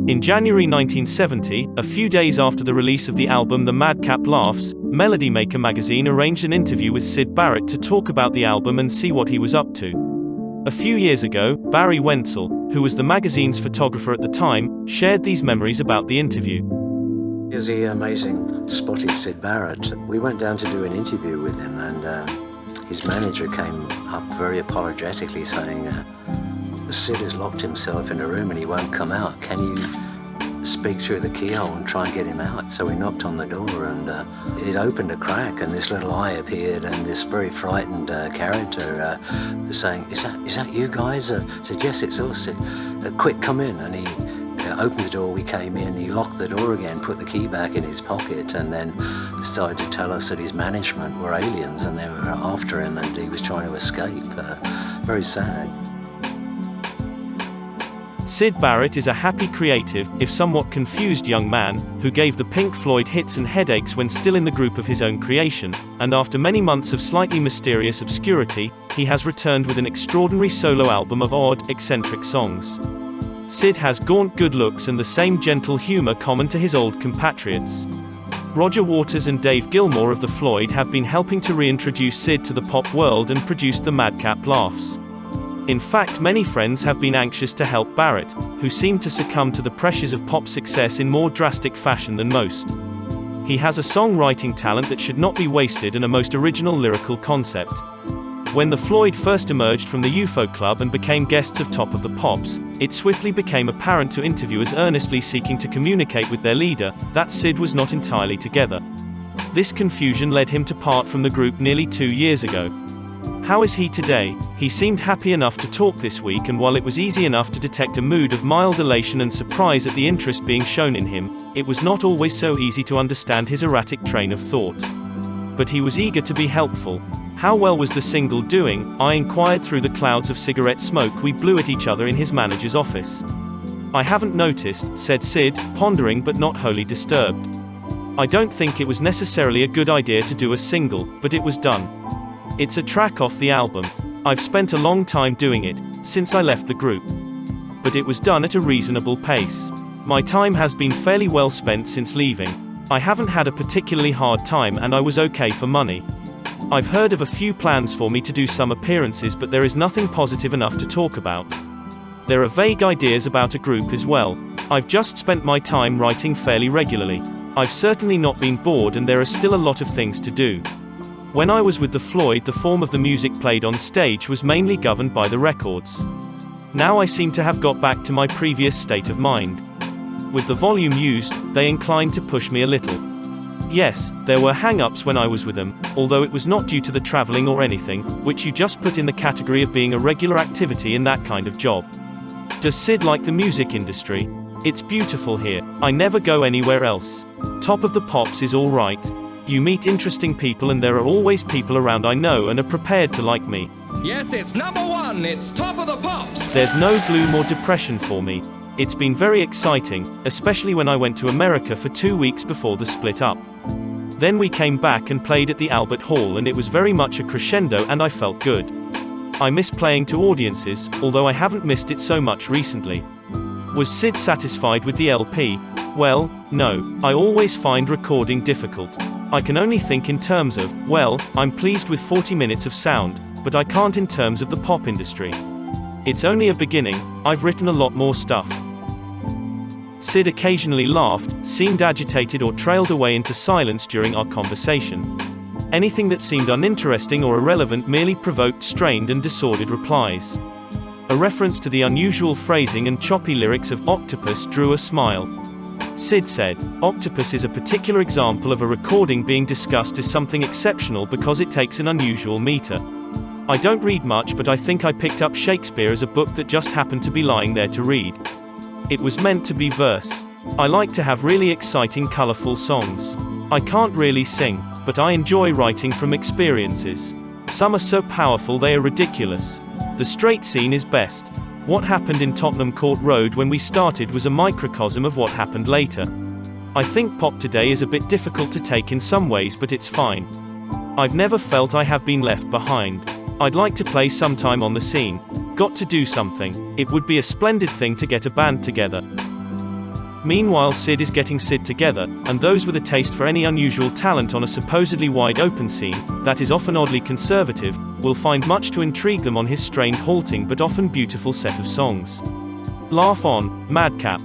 In January 1970, a few days after the release of the album The Madcap Laughs, Melody Maker magazine arranged an interview with Syd Barrett to talk about the album and see what he was up to. A few years ago, Barry Wenzel, who was the magazine's photographer at the time, shared these memories about the interview. Here's the amazing, spotty Syd Barrett. We went down to do an interview with him, and his manager came up very apologetically saying, Syd has locked himself in a room and he won't come out. Can you speak through the keyhole and try and get him out? So we knocked on the door, and it opened a crack, and this little eye appeared, and this very frightened character saying, is that you guys? I said, yes, it's us. Quick, come in. And he opened the door, we came in, he locked the door again, put the key back in his pocket, and then started to tell us that his management were aliens and they were after him and he was trying to escape. Very sad. Syd Barrett is a happy, creative, if somewhat confused young man, who gave the Pink Floyd hits and headaches when still in the group of his own creation, and after many months of slightly mysterious obscurity, he has returned with an extraordinary solo album of odd, eccentric songs. Syd has gaunt good looks and the same gentle humor common to his old compatriots. Roger Waters and Dave Gilmour of the Floyd have been helping to reintroduce Syd to the pop world and produce the Madcap Laughs. In fact, many friends have been anxious to help Barrett, who seemed to succumb to the pressures of pop success in more drastic fashion than most. He has a songwriting talent that should not be wasted and a most original lyrical concept. When the Floyd first emerged from the UFO Club and became guests of Top of the Pops, it swiftly became apparent to interviewers earnestly seeking to communicate with their leader, that Syd was not entirely together. This confusion led him to part from the group nearly 2 years ago. How is he today? He seemed happy enough to talk this week, and while it was easy enough to detect a mood of mild elation and surprise at the interest being shown in him, it was not always so easy to understand his erratic train of thought. But he was eager to be helpful. How well was the single doing? I inquired through the clouds of cigarette smoke we blew at each other in his manager's office. I haven't noticed, said Syd, pondering but not wholly disturbed. I don't think it was necessarily a good idea to do a single, but it was done. It's a track off the album. I've spent a long time doing it, since I left the group. But it was done at a reasonable pace. My time has been fairly well spent since leaving. I haven't had a particularly hard time and I was okay for money. I've heard of a few plans for me to do some appearances, but there is nothing positive enough to talk about. There are vague ideas about a group as well. I've just spent my time writing fairly regularly. I've certainly not been bored and there are still a lot of things to do. When I was with the Floyd, the form of the music played on stage was mainly governed by the records. Now I seem to have got back to my previous state of mind. With the volume used, they inclined to push me a little. Yes, there were hang-ups when I was with them, although it was not due to the traveling or anything, which you just put in the category of being a regular activity in that kind of job. Does Syd like the music industry? It's beautiful here. I never go anywhere else. Top of the Pops is all right. You meet interesting people and there are always people around I know and are prepared to like me. Yes, it's number one. It's Top of the Pops. There's no gloom or depression for me. It's been very exciting, especially when I went to America for 2 weeks before the split up. Then we came back and played at the Albert Hall and it was very much a crescendo and I felt good. I miss playing to audiences, although I haven't missed it so much recently. Was Syd satisfied with the LP? Well, no. I always find recording difficult. I can only think in terms of, well, I'm pleased with 40 minutes of sound, but I can't in terms of the pop industry. It's only a beginning. I've written a lot more stuff. Syd occasionally laughed, seemed agitated or trailed away into silence during our conversation. Anything that seemed uninteresting or irrelevant merely provoked strained and disordered replies. A reference to the unusual phrasing and choppy lyrics of Octopus drew a smile. Syd said, Octopus is a particular example of a recording being discussed as something exceptional because it takes an unusual meter. I don't read much, but I think I picked up Shakespeare as a book that just happened to be lying there to read. It was meant to be verse. I like to have really exciting, colorful songs. I can't really sing, but I enjoy writing from experiences. Some are so powerful they are ridiculous. The straight scene is best. What happened in Tottenham Court Road when we started was a microcosm of what happened later. I think pop today is a bit difficult to take in some ways, but it's fine. I've never felt I have been left behind. I'd like to play sometime on the scene. Got to do something. It would be a splendid thing to get a band together. Meanwhile, Syd is getting Syd together, and those with a taste for any unusual talent on a supposedly wide-open scene, that is often oddly conservative, will find much to intrigue them on his strained, halting but often beautiful set of songs. Laugh on, Madcap.